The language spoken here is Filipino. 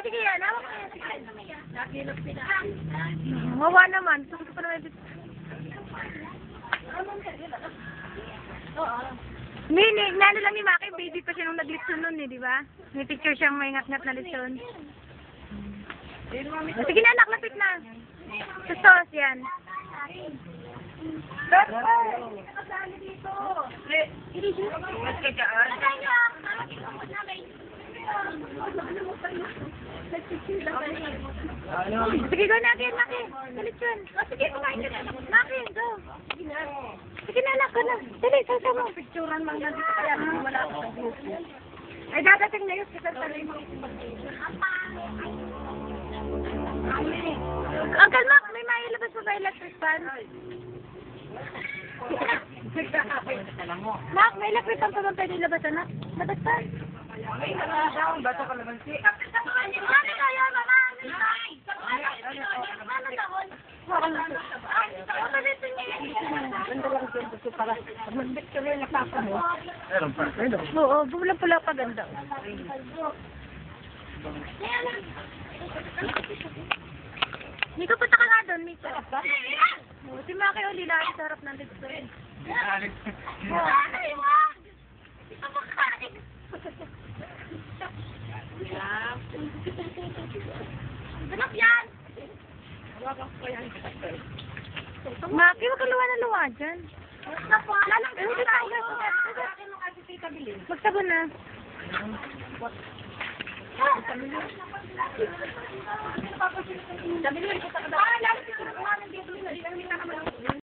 sige yan. Hawak mo yan. Sige. Mawa naman. Gusto ko pa naman. Nano lang ni Maki, baby pa siya nung naglitson nun eh, di ba? May picture siyang may ngat-ngat na litson. Sige na, anak, lapit na. Sa sauce yan. Sige, go na again, Maki. Galit yun. Sige, kumain ka na. Maki, go. Sige na, anak, go na. Dali, salsa mo. Picturean lang nandito kaya wala ako sa group. Ay, dadating na yun. Uncle Mac, may mailabas mo ba electric fan? Mac, may electric fan pa ba pwede ilabas, anak? Labas fan? Bato ka naman si. Mami kayo, mama! Oo, bula-pula pa ganda. Miko, punta ka nga doon, Miko. Si Maki o Lila, sa harap ng dito. Sarap yan! Maki, wag ka luwa na luwa dyan. Magsabon na. Sabi niyo,